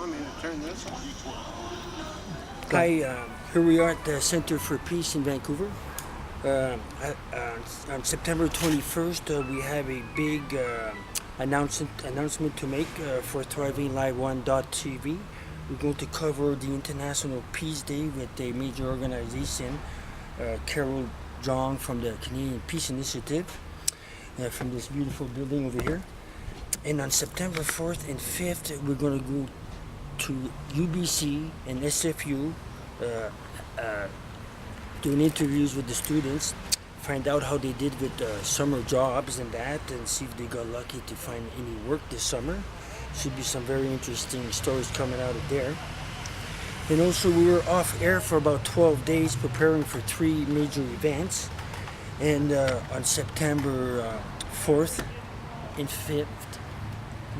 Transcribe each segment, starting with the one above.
want me to turn this on? Hi, here we are at the Center for Peace in Vancouver. On September 21st, we have a big announcement to make for ThrivingLive1.tv. We're going to cover the International Peace Day with a major organization, Carol Jong from the Canadian Peace Initiative, from this beautiful building over here. And on September 4th and 5th, we're going to go to UBC and SFU, doing interviews with the students, find out how they did with summer jobs and that, and see if they got lucky to find any work this summer. Should be some very interesting stories coming out of there. And also we were off air for about 12 days preparing for 3 major events. And on September 4th and 5th,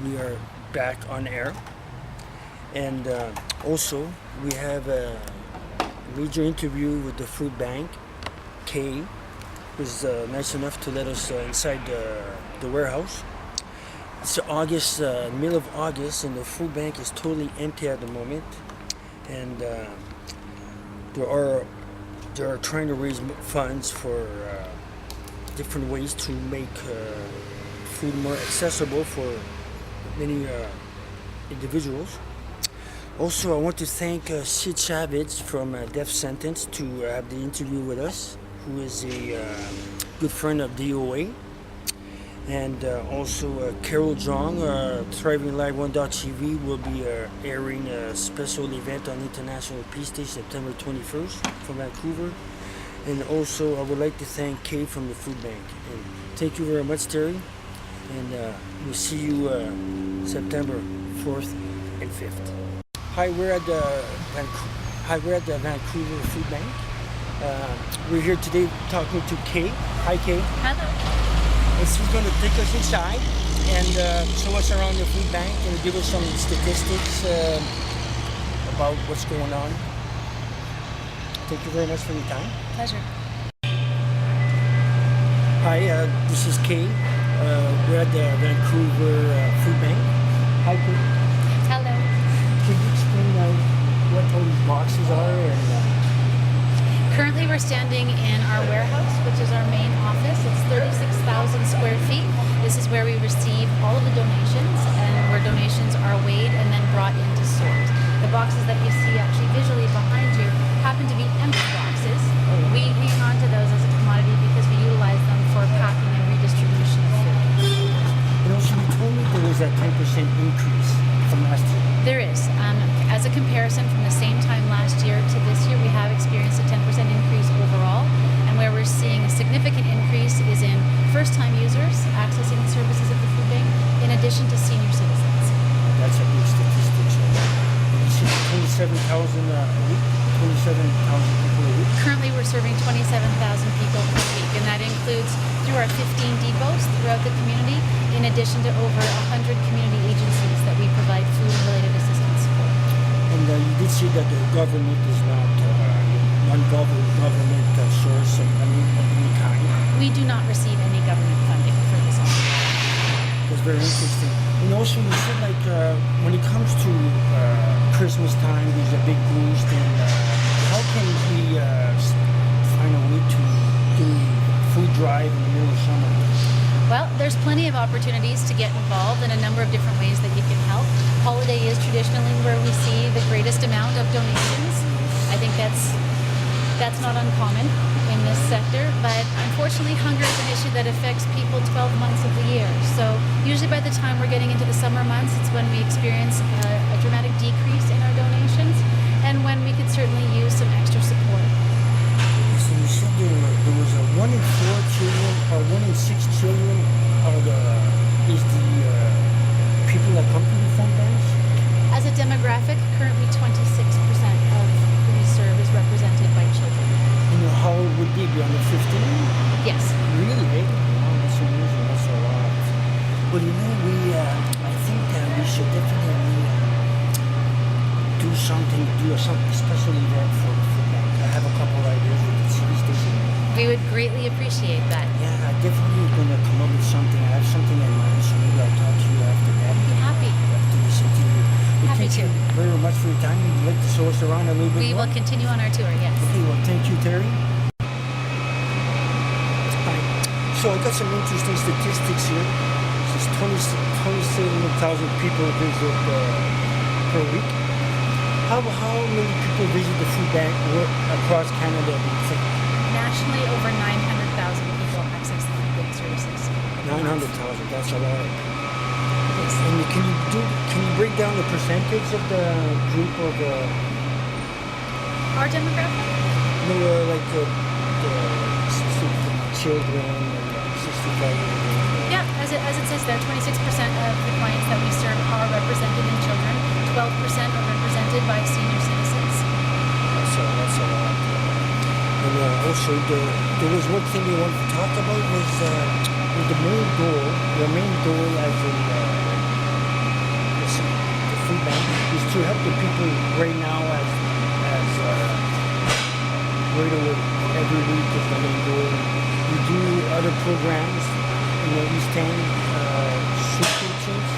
we are back on air. And also we have a major interview with the food bank. Kay was nice enough to let us inside the warehouse. It's August, middle of August, and the food bank is totally empty at the moment. And they are trying to raise funds for different ways to make food more accessible for many individuals. Also, I want to thank Sid Chavez from Death Sentence to have the interview with us, who is a good friend of DOA. And also Carol Jong, ThrivingLive1.tv will be airing a special event on International Peace Day, September 21st from Vancouver. And also I would like to thank Kay from the food bank. And thank you very much, Terry. And we'll see you September 4th and 5th. Hi, we're at the Vancouver Food Bank. We're here today talking to Kay. Hi, Kay. Hello. And she's going to take us inside and show us around the food bank and give us some statistics about what's going on. Thank you very much for your time. Pleasure. Hi, this is Kay. We're at the Vancouver Food Bank. Hi, Kay. Hello. Can you explain what all these boxes are? And, Currently we're standing in our warehouse, which is our main office. It's 36,000 square feet. This is where we receive all of the donations and where donations are weighed and then brought into stores. The boxes that you see actually visually behind you happen to be empty boxes. We hang on to those as a commodity because we utilize them for packing and redistribution of food. and also you told me there was a 10% increase from last year. There is. As a comparison from the same time last year to this year, we have experienced a 10% increase overall. And where we're seeing a significant increase is in first-time users accessing the services of the food bank, in addition to senior citizens. That's a big statistic. So you see 27,000 a week, 27,000 people a week. Currently, we're serving 27,000 people per week, and that includes through our 15 depots throughout the community, in addition to over 100 community agencies that we provide food and related assistance for. And you did see that the government is not non-government source of any kind. We do not receive any government funding for this operation. That's very interesting. And also you said when it comes to Christmas time, there's a big boost. And how can we find a way to do food drive in the middle of summer? Well, there's plenty of opportunities to get involved in a number of different ways that you can help. Holiday is traditionally where we see the greatest amount of donations. I think that's not uncommon in this sector, but unfortunately hunger is an issue that affects people 12 months of the year. So usually by the time we're getting into the summer months, it's when we experience a dramatic decrease in our donations and when we could certainly use some extra support. So you said there was a 1 in 4 children or 1 in 6 children is the people that come to the food banks? As a demographic, currently 26% of who we serve is represented by children. And how old would they be? Under 15? Yes. Really? Eh? Wow, that's amazing. That's a lot. Well, I think we should definitely do a special event for the food bank. I have a couple ideas with the TV station. We would greatly appreciate that. Yeah, I definitely going to come up with something. I have something in mind, so maybe I'll talk to you after that. I'd be happy. After this interview. But thank you too. very much for your time. Would you like to show us around a little bit We more? will continue on our tour, yes. Okay, well, thank you, Terry. Alright, so I got some interesting statistics here. It says 27,000 people visit per week. How many people visit the food bank across Canada, do you think? Nationally, over 900,000 people access the food bank services. 900,000, that's a lot. Yes. And can you break down the percentage of the group of Our demographic? like the children and 65? Yeah, as it says there, 26% of the clients that we serve are represented in children. 12% are represented by senior citizens. That's a lot. And also, there was one thing we wanted to talk about was the main goal. The main goal as in the food bank is to help the people right now as right away. Every week is the main goal. We do other programs in the East End, soup kitchens.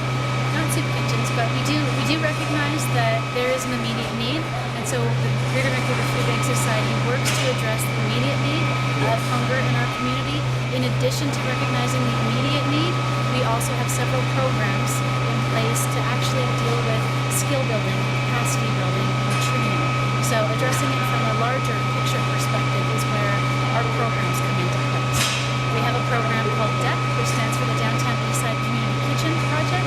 Not soup kitchens, but we do recognize that there is an immediate need, and so the Greater Vancouver Food Bank Society works to address the immediate need of hunger in our community. In addition to recognizing the immediate need, we also have several programs in place to actually deal with skill building, capacity building, and training. So addressing it from a larger picture perspective is where our programs come into place. We have a program called DEC, which stands for the Downtown Eastside Community Kitchen Project.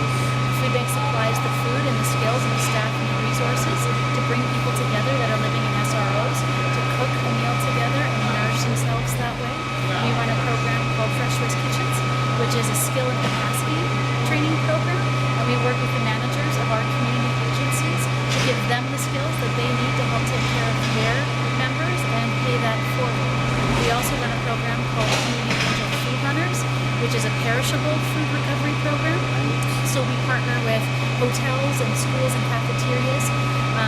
Food Bank supplies the food and the skills and the staff and the resources to bring people together that are living in SROs to cook a meal together and nourish themselves that way. We run a program called Fresh Choice Kitchens, which is a skill and capacity training program, and we work with the managers of our community agencies to give them the skills that they need to help take care of their members and pay that forward. We also run a program called Community Angel Food Runners, which is a perishable food recovery program. So we partner with hotels and schools and cafeterias,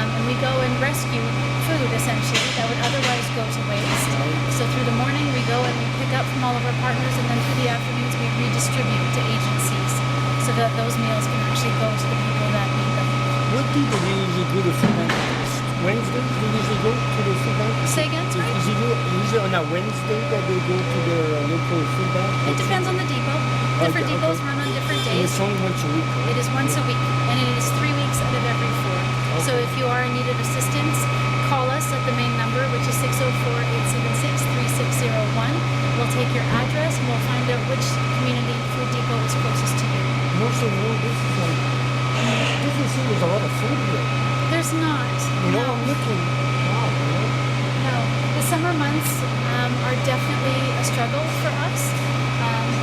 and we go and rescue food essentially that would otherwise go to waste. So through the morning we go and we pick up from all of our partners, and then through the afternoons we redistribute to agencies so that those meals can actually go to the people that need them. What do they usually do to food bank? Wednesday they usually go to the food bank? Say again, sorry? Is it usually on a Wednesday that they go to the local food bank? It depends on the depot. Different Okay, depots okay. run on different And days. it's only once a week, right? It is once a week, and it is 3 weeks out of every 4. So Okay. if you are in need of assistance, call us at the main number, which is 604-876-3601. We'll take your address, and we'll find out which community food depot is closest to you. Most of this is like, doesn't seem there's a lot of food here. There's not. You know, No. I'm looking, wow, you know? No. The summer months are definitely a struggle for us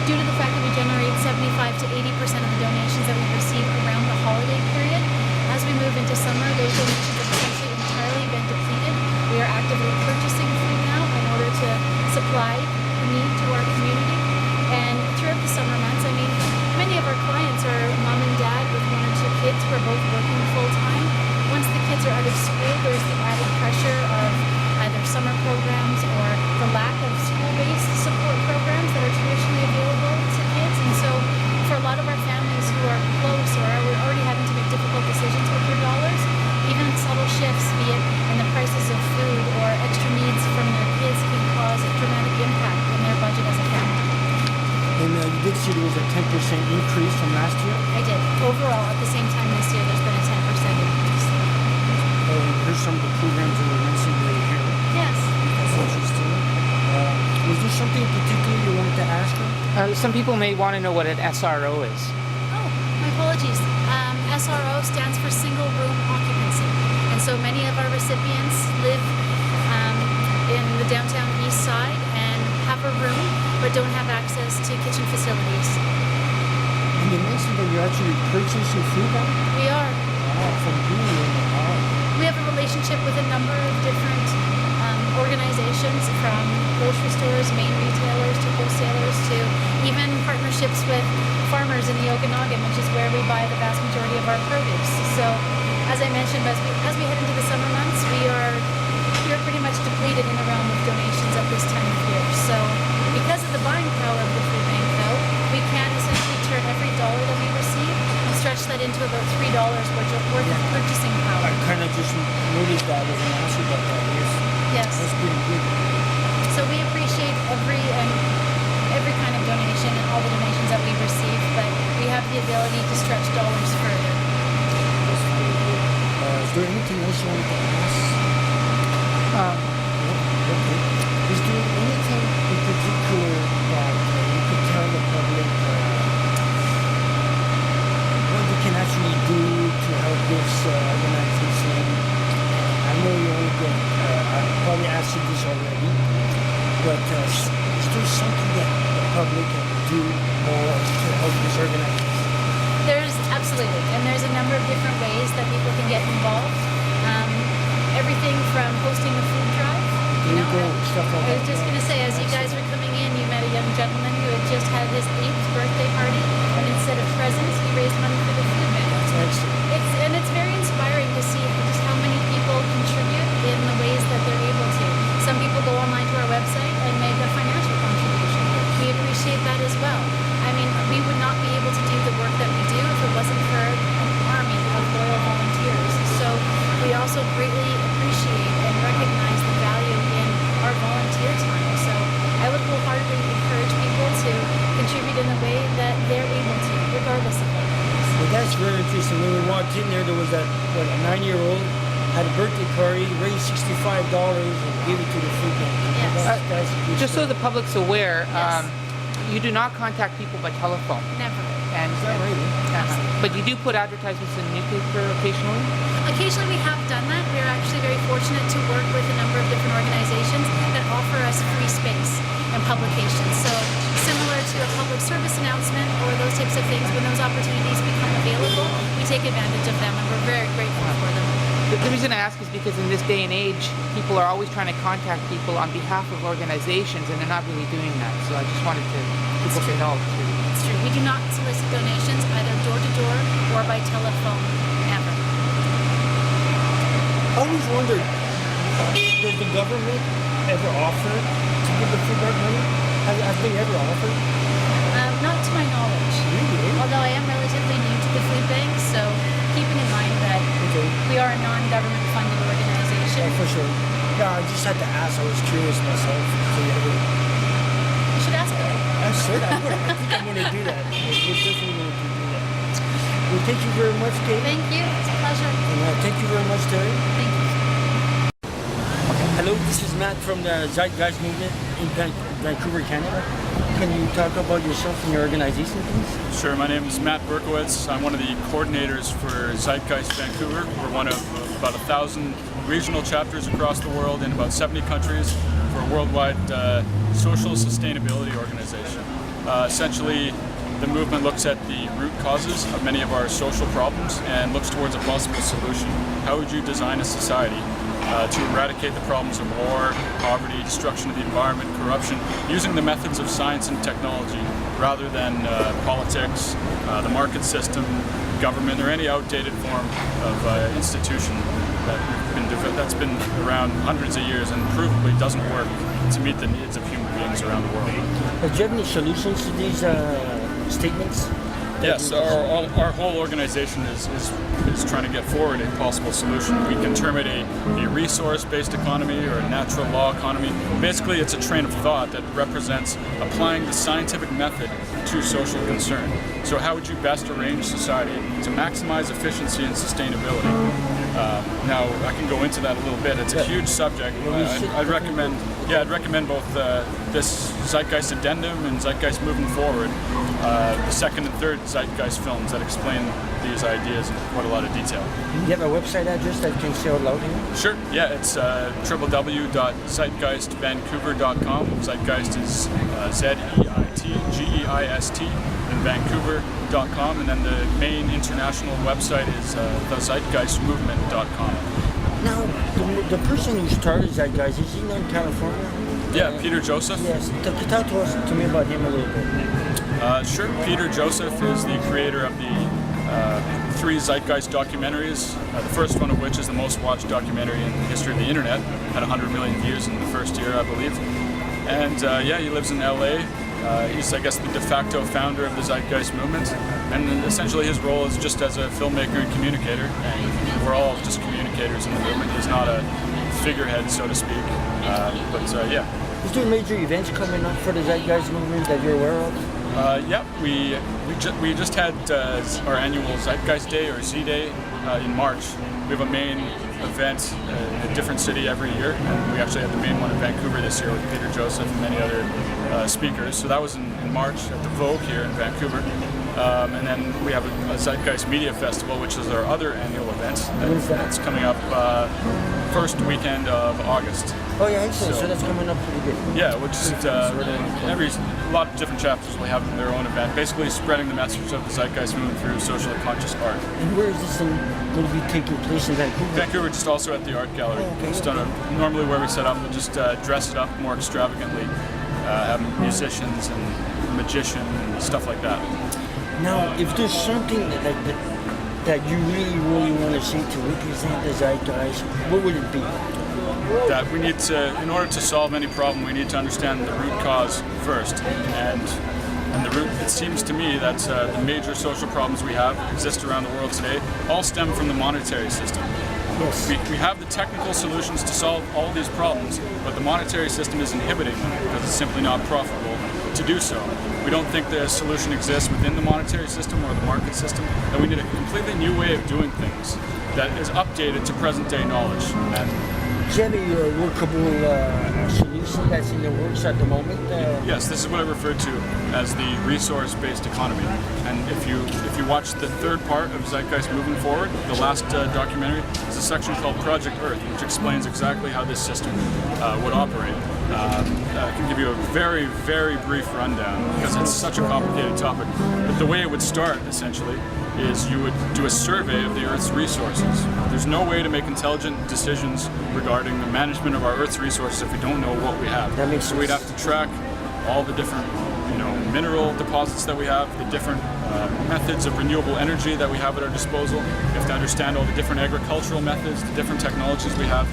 due to the fact that we generate 75 to 80% of the donations that we receive around the holiday period. As we move into summer, those donations have essentially entirely been depleted. We are actively purchasing food now in order to supply the need to our community. And throughout the summer months, I mean, many of our clients are mom and dad with 1 or 2 kids who are both working full time. Once the kids are out of school, there's the added pressure of either summer programs or the lack of school-based support programs that are traditionally available to kids. And so for a lot of our families who are close or are already having to make difficult decisions with their dollars, even subtle shifts, be it in the prices of food or extra needs from their kids, can cause a dramatic impact on their budget as a family. And you did see there was a 10% increase from last year. I did. Overall, at the same time this year, there's been a 10% increase. Here's some of the programs that we're mentioning right here. Yes. That's interesting. Was there something in particular you wanted to ask her? Some people may want to know what an SRO is. Oh, my apologies. SRO stands for single room occupancy. And so many of our recipients live in the downtown east side and have a room but don't have access to kitchen facilities. And you mentioned that you're actually purchasing food now? We are. From who? We have a relationship with a number of different organizations, from grocery stores, main retailers, to wholesalers, to even partnerships with farmers in the Okanagan, which is where we buy the vast majority of our produce. So, as I mentioned, as we head into the summer months, we are pretty much depleted in the realm of donations at this time of year. So, because of the buying power of the food bank, though, we can essentially turn every dollar that we receive and stretch that that into about $3 worth of purchasing I power. kind of just noticed that as an answer about that. Yes. That's pretty good. So we appreciate every kind of donation and all the donations that we receive, but we have the ability to stretch dollars further. That's pretty good. Is there anything else you want to ask? Okay. Is there anything in particular that you could tell the public what we can actually do to help this organization? I know you only get, I probably asked you this already, but is there something that the public can do more to help this organization? There's absolutely, and there's a number of different ways that people can get involved. Everything from hosting a food drive. There you go, stuff like I was that. just going to say, as you guys were coming in, you met a young gentleman who had just had his 8th birthday party, and instead of presents, he raised money for the food bank. Excellent. It's very inspiring to see just how many people contribute in the ways that they're able to. Some people go online to our website and make a financial contribution. We appreciate that as well. I mean, we would not be able to do the work that we do if it wasn't for an army of loyal volunteers. So we also greatly appreciate and recognize the value in our volunteer time. So I would wholeheartedly encourage people to contribute in the way that they're able to, regardless of what it is. Well, that's very interesting. When we walked in there was that, a 9-year-old had a birthday party, raised $65 and gave it to the food bank. Yes. That's a good Just so story. the public's aware, Yes. you do not contact people by telephone. Never. And, Is that right? but you do put advertisements in the newspaper occasionally? Occasionally we have done that. We're actually very fortunate to work with a number of different organizations that offer us free space and publications. So similar to a public service announcement or those types of things, when those opportunities become available, we take advantage of them and we're very grateful for them. The reason I ask is because in this day and age, people are always trying to contact people on behalf of organizations, and they're not really doing that. So I just wanted people to know too. It's true. We do not solicit donations either door to door or by telephone, ever. I always wondered, does the government ever offer to give the food bank money? Have they ever offered? Not to my knowledge. Really? Although I am relatively new to the food bank, so keeping in mind that Okay. we are a non-government funded organization. Yeah, for sure. Yeah, I just had to ask. I was curious myself. So you ever... You should ask them. I should. I think I'm going to do that. We're definitely going to do that. Well, thank you very much, Kate. Thank you. It's a pleasure. And thank you very much, Terry. Thank you. Hello, this is Matt from the Zeitgeist Movement in Vancouver, Canada. Can you talk about yourself and your organization, please? Sure, my name is Matt Berkowitz. I'm one of the coordinators for Zeitgeist Vancouver. We're one of about 1,000 regional chapters across the world in about 70 countries for a worldwide social sustainability organization. Essentially, the movement looks at the root causes of many of our social problems and looks towards a possible solution. How would you design a society to eradicate the problems of war, poverty, destruction of the environment, corruption, using the methods of science and technology rather than politics, the market system, government, or any outdated form of institution that's been around hundreds of years and provably doesn't work to meet the needs of human beings around the world. Do you have any solutions to these statements? Yes, our whole organization is trying to get forward a possible solution. We can term it a resource-based economy or a natural law economy. Basically, it's a train of thought that represents applying the scientific method to social concern. So how would you best arrange society to maximize efficiency and sustainability? Now, I can go into that a little bit. It's a huge subject. I'd recommend both this Zeitgeist Addendum and Zeitgeist Moving Forward, the second and third Zeitgeist films that explain these ideas in quite a lot of detail. Do you have a website address that you can say out loud here? Sure, yeah, it's www.zeitgeistvancouver.com. Zeitgeist is Zeitgeist, and Vancouver.com, and then the main international website is thezeitgeistmovement.com. Now, the person who started Zeitgeist, is he in California? Yeah, Peter Joseph. Yes, talk to me about him a little bit. Sure. Peter Joseph is the creator of the 3 Zeitgeist documentaries, the first one of which is the most watched documentary in the history of the internet, had 100 million views in the first year, I believe. And yeah, he lives in LA. He's, I guess, the de facto founder of the Zeitgeist movement, and essentially his role is just as a filmmaker and communicator, and we're all just communicators in the movement. He's not a figurehead, so to speak, yeah. Is there major events coming up for the Zeitgeist movement that you're aware of? Yeah, we just had our annual Zeitgeist Day or Z Day in March. We have a main event in a different city every year, and we actually had the main one in Vancouver this year with Peter Joseph and many other speakers. So that was in March at the Vogue here in Vancouver. And then we have a Zeitgeist Media Festival, which is our other annual event. When's that? It's coming up first weekend of August. Oh yeah, excellent. So that's coming up pretty good. Yeah, we'll just a lot of different chapters will have their own event, basically spreading the message of the Zeitgeist movement through socially conscious art. And where is this thing going to be taking place in Vancouver? Vancouver, just also at the art gallery. Oh, okay. Just normally where we set up, we'll just dress it up more extravagantly, have musicians and magician and stuff like that. Now, if there's something that you really want to say to represent the Zeitgeist, what would it be? That we need to, in order to solve any problem, we need to understand the root cause first. And the root, it seems to me that the major social problems we have exist around the world today all stem from the monetary system. Yes. We have the technical solutions to solve all these problems, but the monetary system is inhibiting them because it's simply not profitable to do so. We don't think the solution exists within the monetary system or the market system, and we need a completely new way of doing things that is updated to present-day knowledge. And do you have a workable solution that's in the works at the moment? yes, this is what I refer to as the resource-based economy. And if you watch the third part of Zeitgeist Moving Forward, the last documentary, there's a section called Project Earth, which explains exactly how this system would operate. I can give you a very, very brief rundown because it's such a complicated topic. But the way it would start, essentially, is you would do a survey of the Earth's resources. There's no way to make intelligent decisions regarding the management of our Earth's resources if we don't know what we have. That makes so we'd have to track all the different, mineral deposits that we have, the different methods of renewable energy that we have at our disposal. We have to understand all the different agricultural methods, the different technologies we have.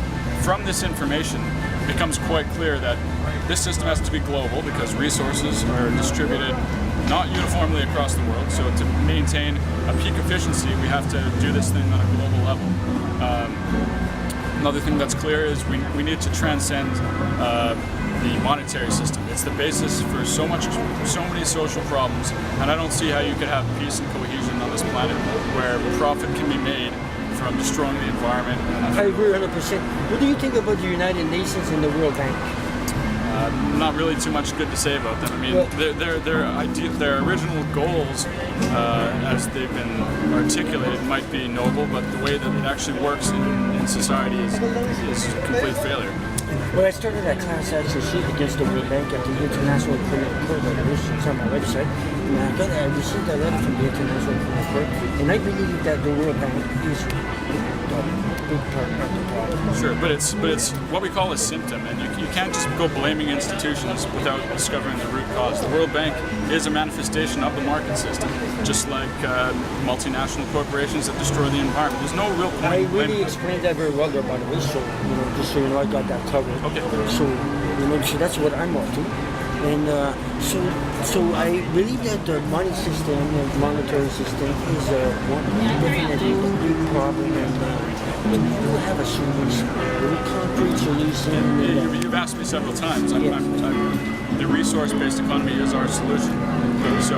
From this information, it becomes quite clear that this system has to be global because resources are distributed not uniformly across the world. So to maintain a peak efficiency, we have to do this thing on a global level. Another thing that's clear is we need to transcend the monetary system. It's the basis for so many social problems, and I don't see how you could have peace and cohesion on this planet where profit can be made from destroying the environment. I agree 100%. What do you think about the United Nations and the World Bank? Not really too much good to say about them. I mean, their original goals, as they've been articulated, might be noble, but the way that it actually works in society is complete failure. Well, I started a class action suit against the World Bank at the International Criminal Court. It's on my website. And I received a letter from the International Criminal Court, and I believe that the World Bank is a big part of the problem. Sure, but it's what we call a symptom, and you can't just go blaming institutions without discovering the root cause. The World Bank is a manifestation of the market system, just like multinational corporations that destroy the environment. There's no real point. I in really blaming explained that very well there, by the way, so, just so you know, I got that covered. Okay. So that's what I'm up to. And so I believe that the money system and monetary system is definitely a big problem, and we do have a solution, a concrete solution. You've asked me several times. The resource-based economy is our solution. So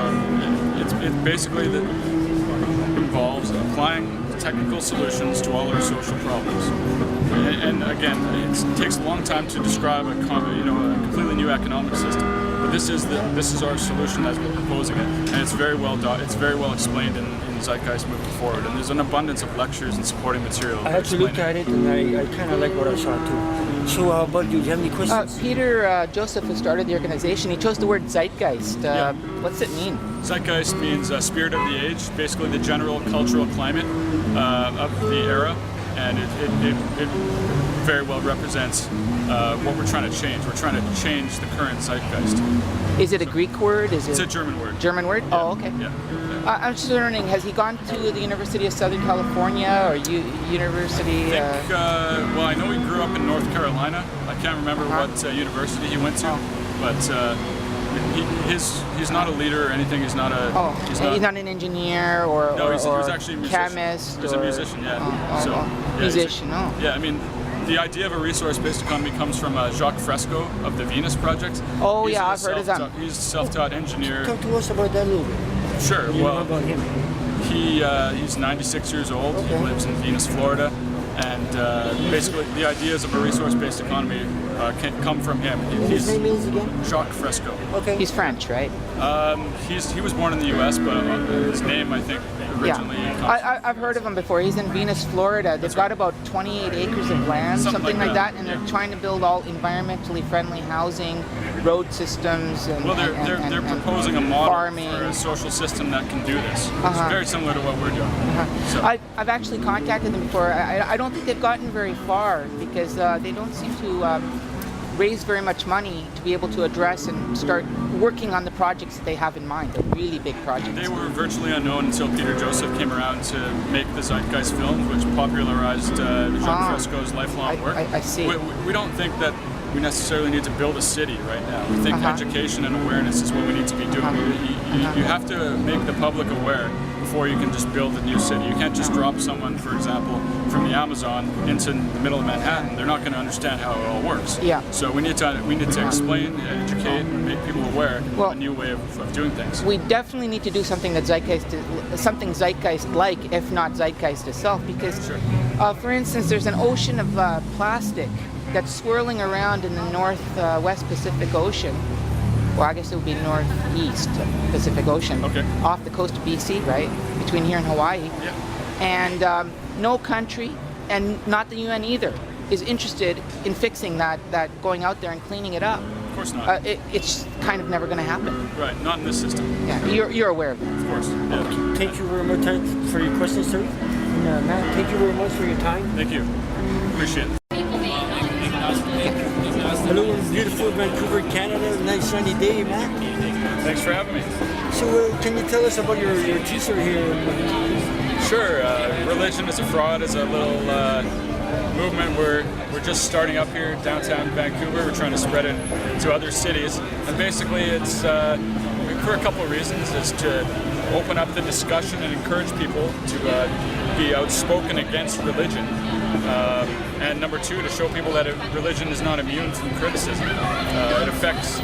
it basically involves applying technical solutions to all our social problems. And again, it takes a long time to describe a completely new economic system. But this is our solution as we're proposing it, and it's very well explained in Zeitgeist Moving Forward. And there's an abundance of lectures and supporting material. I actually looked at it, and I kind of like what I saw too. So, how about you? Do you have any questions? Peter Joseph, who started the organization, he chose the word Zeitgeist. Yeah. What's it mean? Zeitgeist means spirit of the age, basically the general cultural climate of the era, and it very well represents what we're trying to change. We're trying to change the current zeitgeist. Is it a Greek word? It's a German word. German word? Yeah. Oh, okay. Yeah. I'm just wondering, has he gone to the University of Southern California or University? Well, I know he grew up in North Carolina. I can't remember what university he went to, but he's not a leader or anything. He's not a. Oh, he's not an engineer or No, he was or actually a musician. chemist. He's a musician, yeah. Yeah, musician. Yeah, I mean, the idea of a resource-based economy comes from Jacques Fresco of the Venus Project. Oh, He's yeah, a I've heard of them. He's a self-taught engineer. Talk to us about that a little bit. Sure. You know Well, about him. he's 96 years old. Okay. He lives in Venus, Florida, and basically the ideas of a resource-based economy can come from him. And his name is again? Jacques Fresco. Okay. He's French, right? He was born in the U.S., but his name, I think, originally comes I've heard of him before. He's in Venus, Florida. They've got about 28 acres of land, something like that, and they're trying to build all environmentally friendly housing, road systems, and Well, they're proposing a model farming. for a social system that can do this. It's very similar to what we're doing. So, I've actually contacted them before. I don't think they've gotten very far because they don't seem to raise very much money to be able to address and start working on the projects that they have in mind. They're really big projects. they were virtually unknown until Peter Joseph came around to make the Zeitgeist films, which popularized Jacques Fresco's lifelong work. I see. We don't think that we necessarily need to build a city right now. We think education and awareness is what we need to be doing. You have to make the public aware before you can just build a new city. You can't just drop someone, for example, from the Amazon into the middle of Manhattan. They're not going to understand how it all works. Yeah. So we need to explain, educate, and make people aware of a new way of doing things. We definitely need to do something that something Zeitgeist-like, if not Zeitgeist itself, because, for instance, there's an ocean of plastic that's swirling around in the northwest Pacific Ocean. Well, I guess it would be northeast Pacific Ocean, off the coast of B.C., right, between here and Hawaii. Yeah. And no country, and not the UN either, is interested in fixing that, going out there and cleaning it up. Of course not. It's kind of never going to happen. Right, not in this system. Yeah, you're aware of that. Of course. Yeah. Thank you very much for your questions, sir. And Matt, thank you very much for your time. Thank you. Appreciate it. Hello in beautiful Vancouver, Canada. Nice sunny day, Matt. Thanks for having me. So can you tell us about your t-shirt here? Sure. Religion is a fraud is a little movement. We're just starting up here downtown Vancouver. We're trying to spread it to other cities, and basically it's for a couple of reasons. It's to open up the discussion and encourage people to be outspoken against religion. And number two, to show people that religion is not immune from criticism. It affects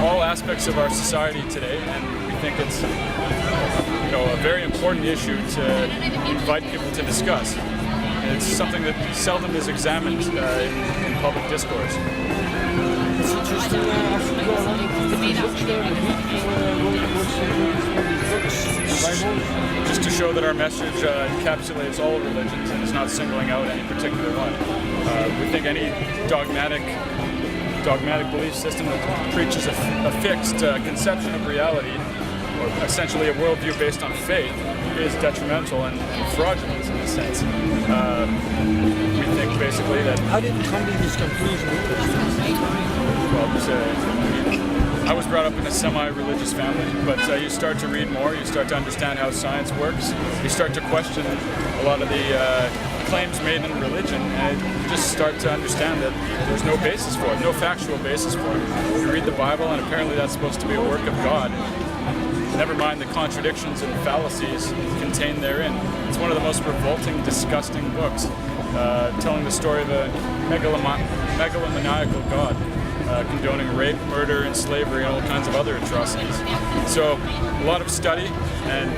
all aspects of our society today, and we think it's a very important issue to invite people to discuss. It's something that seldom is examined in public discourse. It's interesting. Just to show that our message encapsulates all religions and is not singling out any particular one. We think any dogmatic belief system that preaches a fixed conception of reality, or essentially a worldview based on faith, is detrimental and fraudulent in a sense. We think basically that... How did you come to this conclusion? Well, I was brought up in a semi-religious family, but you start to read more, you start to understand how science works, you start to question a lot of the claims made in religion, and you just start to understand that there's no basis for it, no factual basis for it. You read the Bible, and apparently that's supposed to be a work of God. Never mind the contradictions and fallacies contained therein. It's one of the most revolting, disgusting books, telling the story of a megalomaniacal God, condoning rape, murder, and slavery, and all kinds of other atrocities. So, a lot of study, and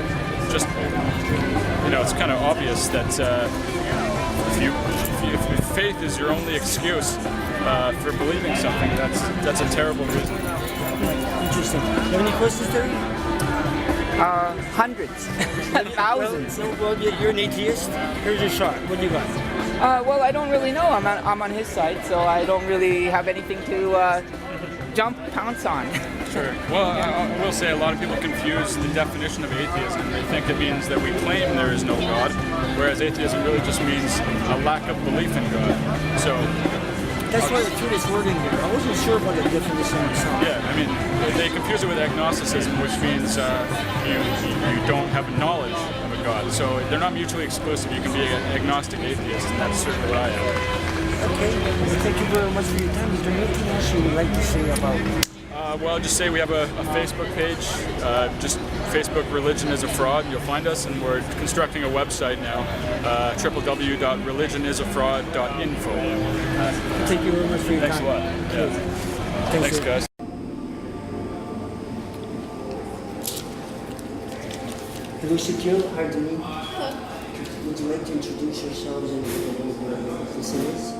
just, it's kind of obvious that if faith is your only excuse for believing something, that's a terrible reason. Interesting. Do you have any questions, Terry? Hundreds, thousands. Well, you're an atheist. Here's your shot. What do you got? Well, I don't really know. I'm on his side, so I don't really have anything to pounce on. Sure. Well, I will say a lot of people confuse the definition of atheism. They think it means that we claim there is no God, whereas atheism really just means a lack of belief in God. So that's why I threw this word in here. I wasn't sure about the definition myself. Yeah, I mean, they confuse it with agnosticism, which means you don't have knowledge of a God. So they're not mutually exclusive. You can be an agnostic atheist, and that's certainly what I am. Okay, well, thank you very much for your time. Is there anything else you would like to say about Well, I'll just say we have a Facebook page, just Facebook Religion is a Fraud. You'll find us, and we're constructing a website now, www.religionisafraud.info. Thank you very much for your Thanks a time. lot. Yeah. Thanks, guys. Hello, Shaquille. Hi, Denise. Would you like to introduce yourselves and the name of your business?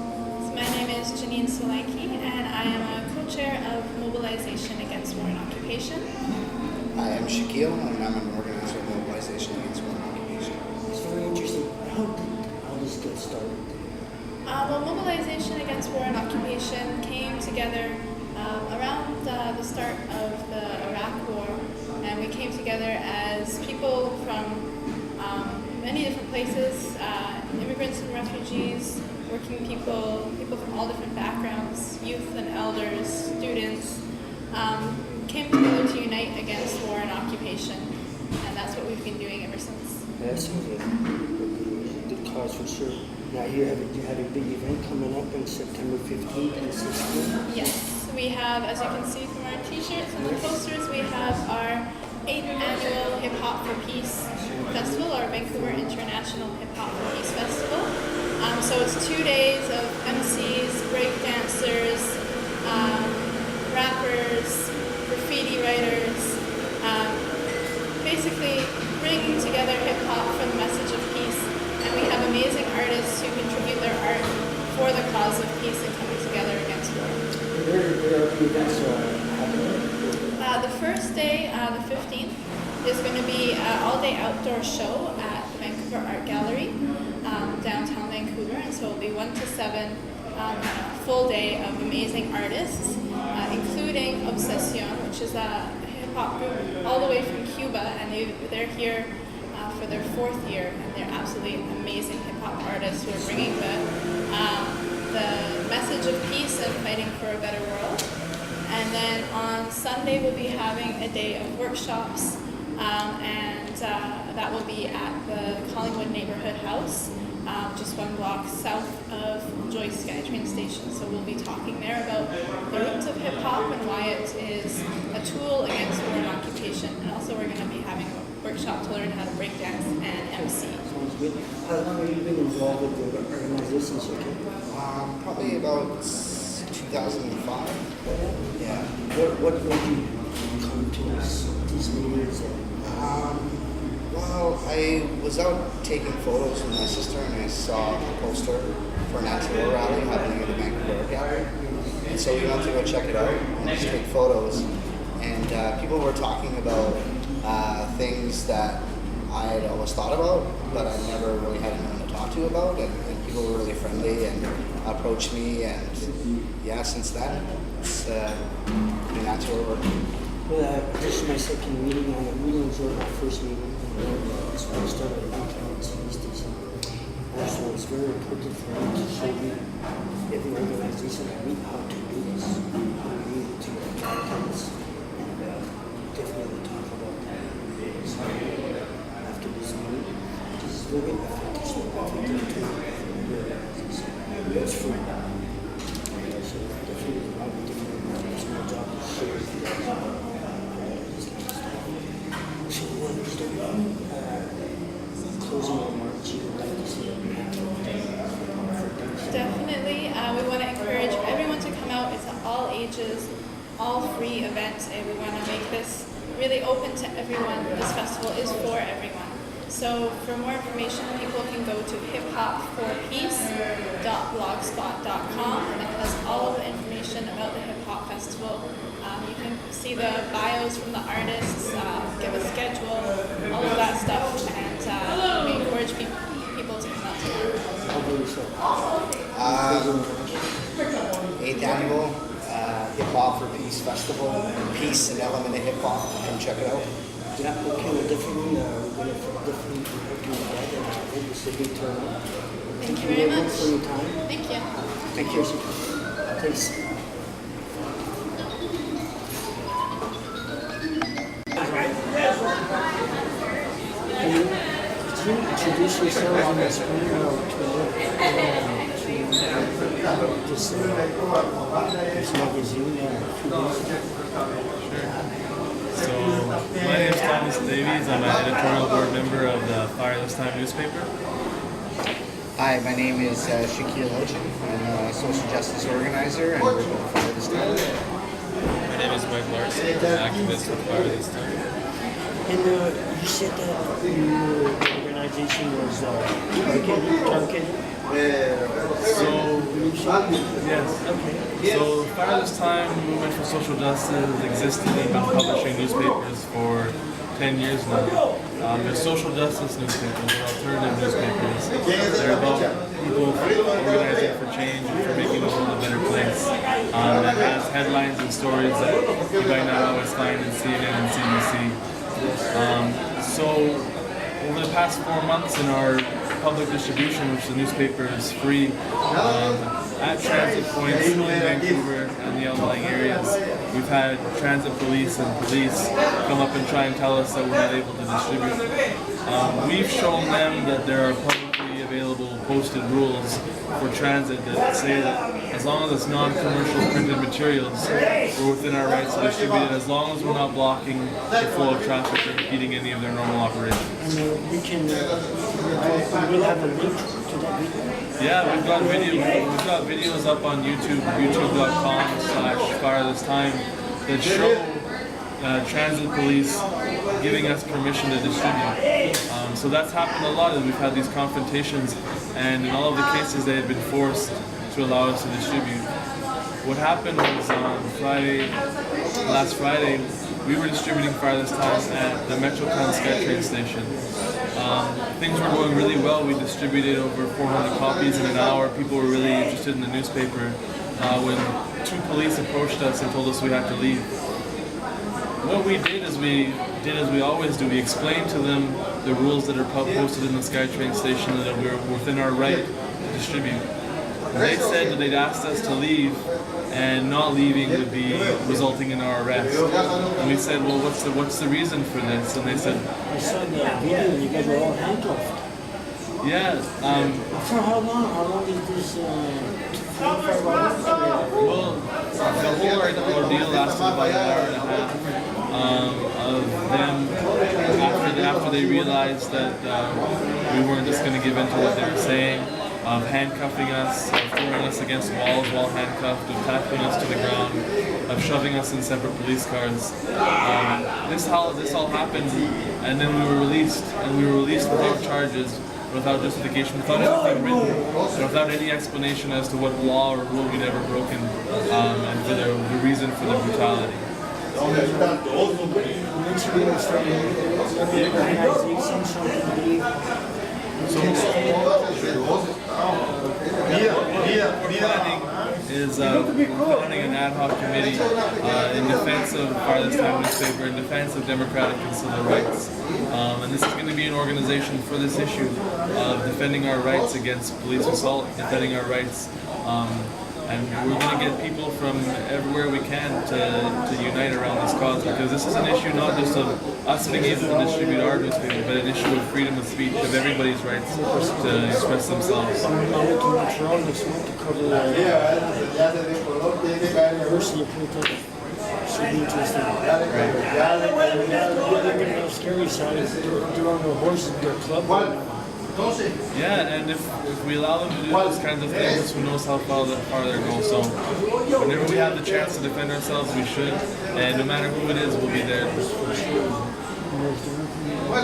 My name is Janine Solanki, and I am a co-chair of Mobilization Against War and Occupation. I am Shaquille, and I'm an organizer of Mobilization Against War and Occupation. It's very interesting. How does it get started? Well, Mobilization Against War and Occupation came together around the start of the Iraq War, and we came together as people from many different places, immigrants and refugees, working people from all different backgrounds, youth and elders, students, came together to unite against war and occupation, and that's what we've been doing ever since. That sounds like a good cause for sure. Now you have a big event coming up on September 15th and 16th. Yes, we have, as you can see from our t-shirts and the posters, we have our 8th annual Hip Hop for Peace Festival, our Vancouver International Hip Hop for Peace Festival. So it's 2 days of MCs, breakdancers, rappers, graffiti writers, basically bringing together hip hop for the message of peace. And we have amazing artists who contribute their art for the cause of peace and coming together against war. Where are the events happening? The first day, the 15th, is going to be an all-day outdoor show at the Vancouver Art Gallery, downtown Vancouver, and so it'll be 1 to 7, a full day of amazing artists, including Obsession, which is a hip-hop group all the way from Cuba, and they're here for their 4th year, and they're absolutely amazing hip-hop artists who are bringing the message of peace and fighting for a better world. And then on Sunday we'll be having a day of workshops, and that will be at the Collingwood Neighborhood House, just 1 block south of Joyce SkyTrain Station. So we'll be talking there about the roots of hip hop and why it is a tool against war and occupation. And also we're going to be having a workshop to learn how to breakdance and MC. Sounds good. How long have you been involved with the organization, Shaquille? Probably about 2005. Yeah. What made you come to these meetings? Well, I was out taking photos with my sister, and I saw a poster for an anti-war rally happening at the Vancouver Art Gallery. And so we went to go check it out and just take photos. And people were talking about things that I had always thought about, but I never really had anyone to talk to about. And people were really friendly and approached me. And yeah, since then, it's been anti-war work. Well, this is my second meeting. I really enjoyed my first meeting. It's when I started at East DC. So it's very important for me to show every organization I meet how to do this, how to be able to guidance, and definitely talk about that. So after this meeting, this is very effective to it's free. So definitely I'll be doing it's my job to share with you guys. So what is the closing remarks you would like to see? Definitely. We want to encourage everyone to come out. It's an all ages, all free event, and we want to make this really open to everyone. This festival is for everyone. So for more information, people can go to hiphopforpeace.blogspot.com, and it has all of the information about the Hip Hop Festival. You can see the bios from the artists, give a schedule, all of that stuff, and we encourage people to come out to that. How do you say? 8th annual Hip Hop for Peace Festival. Peace, an element of hip hop. Come check it out. Yeah, okay, we're definitely working with that, and I hope it's a good turnout. Thank you very much. For your time. Thank you. Thank you. Thanks. Could you introduce yourselves on the screen to this magazine a few days ago? So, my name is Thomas Davies. I'm an editorial board member of the Fire This Time newspaper. Hi, my name is Shaquille Ochin. I'm a social justice organizer and work with Fire This Time. My name is Mike Larson. I'm an activist with Fire This Time. And you said that your organization was targeted. So, yes. Okay. So, Fire This Time, Movement for Social Justice, has existed and been publishing newspapers for 10 years now. They're social justice newspapers, they're alternative newspapers. They're about people organizing for change and for making the world a better place. It has headlines and stories that you might not always find in CNN and CBC. So, over the past 4 months in our public distribution, which the newspaper is free, at transit points in Vancouver and the outlying areas, we've had transit police and police come up and try and tell us that we're not able to distribute. We've shown them that there are publicly available posted rules for transit that say that as long as it's non-commercial printed materials, we're within our rights to distribute it, as long as we're not blocking the flow of traffic or impeding any of their normal operations. And we will have a link to that video. Yeah, we've got videos up on YouTube, youtube.com/firethisTime, that show transit police giving us permission to distribute. So that's happened a lot, and we've had these confrontations, and in all of the cases they have been forced to allow us to distribute. What happened was on last Friday, we were distributing Fire This Time at the Metrotown SkyTrain station. Things were going really well. We distributed over 400 copies in an hour. People were really interested in the newspaper when 2 police approached us and told us we had to leave. What we did is we always do. We explained to them the rules that are posted in the SkyTrain station and that we're within our right to distribute. They said that they'd asked us to leave, and not leaving would be resulting in our arrest. And we said, well, what's the reason for this? And they said, I saw the video and you guys were all handcuffed. yeah. For how long? How long is this? 45 hours? Well, the whole ordeal lasted about an hour and a half of them, after they realized that we weren't just going to give in to what they were saying, of handcuffing us, of throwing us against walls while handcuffed, of tackling us to the ground, of shoving us in separate police cars. This all happened, and then we were released, without charges, without justification, without anything written, and without any explanation as to what law or rule we'd ever broken, and for the reason for the brutality. Is founding an ad hoc committee in defense of Fire This Time newspaper, in defense of democratic and civil rights. And this is going to be an organization for this issue of defending our rights against police assault, defending our rights. And we're going to get people from everywhere we can to unite around this cause, because this is an issue not just of us being able to distribute our newspaper, but an issue of freedom of speech, of everybody's rights to express themselves. Should be interesting. Scary side is they're on their horses, their club. Yeah, and if we allow them to do those kinds of things, who knows how far they'll go. So whenever we have the chance to defend ourselves, we should. And no matter who it is, we'll be there. I'd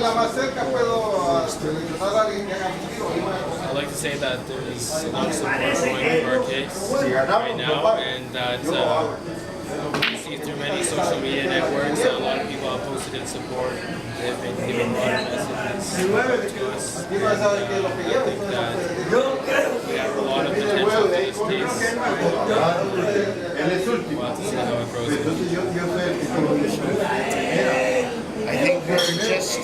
like to say that there's a lot of support going for our case right now, and that we see through many social media networks that a lot of people have posted in support. They've been giving a lot of messages to us. And, I think that we have a lot of potential to this case. We'll have to see how it grows. I think we're just on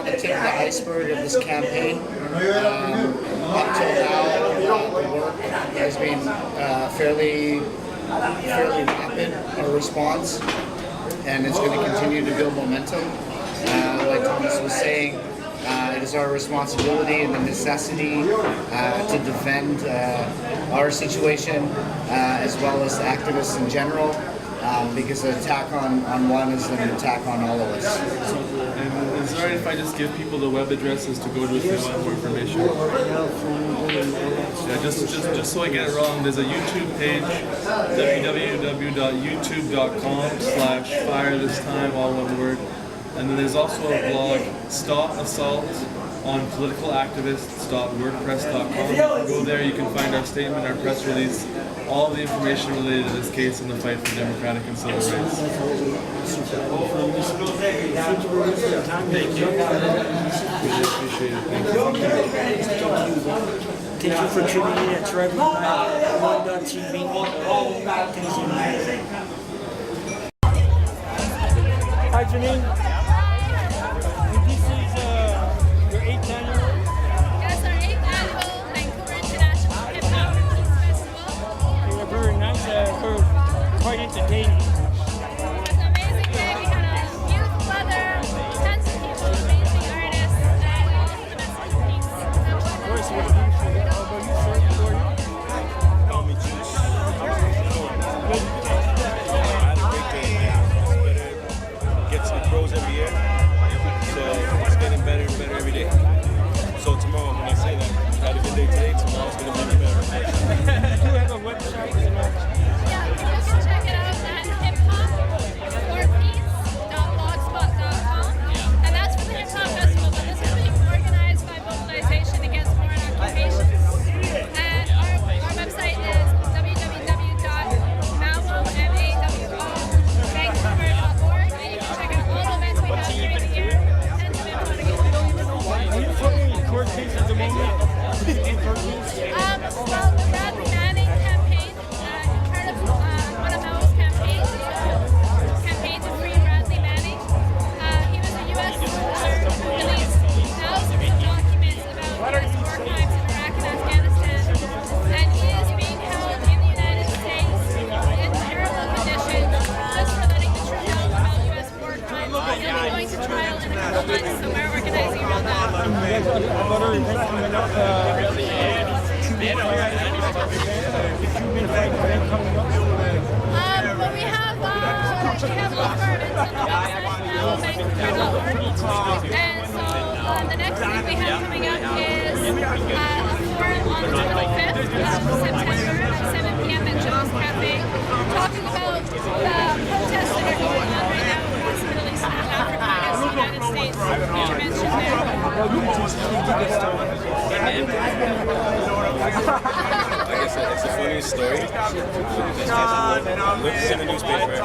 the tip of the iceberg of this campaign. Up till now, the work has been fairly rapid, our response, and it's going to continue to build momentum. Like Thomas was saying, it is our responsibility and the necessity to defend our situation as well as activists in general. because an attack on one is an attack on all of us. And is it alright if I just give people the web addresses to go to if they want more information? Yeah, just so I get it wrong, there's a YouTube page, www.youtube.com/fire this time, all one word. And then there's also a blog, Stop Assault on Political Activists.wordpress.com. Go there, you can find our statement, our press release, all the information related to this case and the fight for democratic and civil rights. Thank you. Really appreciate it. Thank you. Thank you for tuning in at Thriving.TV. Thank you. Hi, Janine. This is your 8th annual. Yes, our 8th annual Vancouver International Hip Hop and Peace Festival. They were very nice, quite entertaining. It was an amazing day. We had a beautiful weather, tons of people, amazing artists, and all for the message of peace. Of course, it was beautiful. How about you, sir? How are you? Call me Juice. Good. I had a great day. Gets the pros every year, so it's getting better and better every day. So tomorrow, when I say that, I had a good day today, tomorrow's gonna be better. Do you have a website? Yeah, you can check it out at hiphop4peace.blogspot.com. And that's for the Hip Hop Festival, but this is being organized by Mobilization Against Foreign Occupation. And our website is www.mawo.org, and you can check out all the events we have during the year and some info to get to know you. Are you following the court case at the moment? Well, the Bradley Manning campaign, part of one of Mao's campaigns to free Bradley Manning. He was a U.S. soldier who released thousands of documents about U.S. war crimes in Iraq and Afghanistan, and he is being held in the United States in terrible conditions just for letting the truth out about U.S. war crimes. He'll be going to trial in a couple months, so we're organizing around that. Well, we have all of our events on the website, maovancouver.org. And so the next thing we have coming up is a forum on the 25th of September at 7 p.m. at Joe's Cafe, talking about the protests that are going on right now across the Middle East and Africa against the United States, which you mentioned there. Like I said, it's the funniest story. Looked in the newspaper,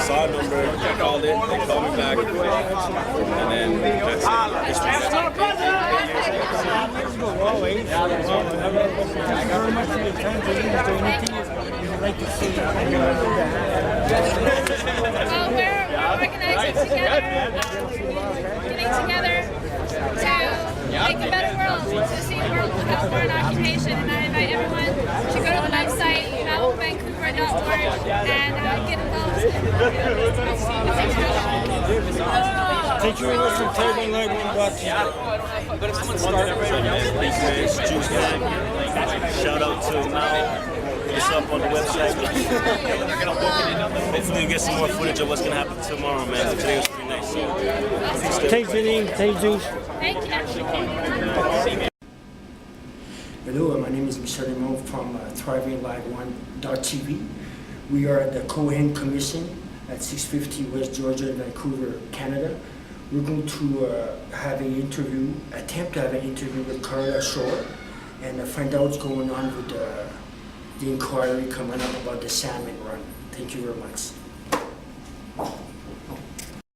saw a number, I called it, they called me back, and then that's it. Well, we're organizing together, getting together to make a better world, to see a world without foreign occupation. And I invite everyone to go to the website, maovancouver.org, and get involved. Thank you very much for Thriving Live Juice Gang. Shout out to Mao. It's up on the website. Hopefully we get some more footage of what's gonna happen tomorrow, man. Today was pretty nice. So, Thanks, Janine. Thanks, Juice. Thank you. Hello, my name is Michel Emond from ThrivingLive1.tv. We are at the Cohen Commission at 650 West Georgia in Vancouver, Canada. We're going to attempt to have an interview with Carla Shore and find out what's going on with the inquiry coming up about the salmon run. Thank you very much.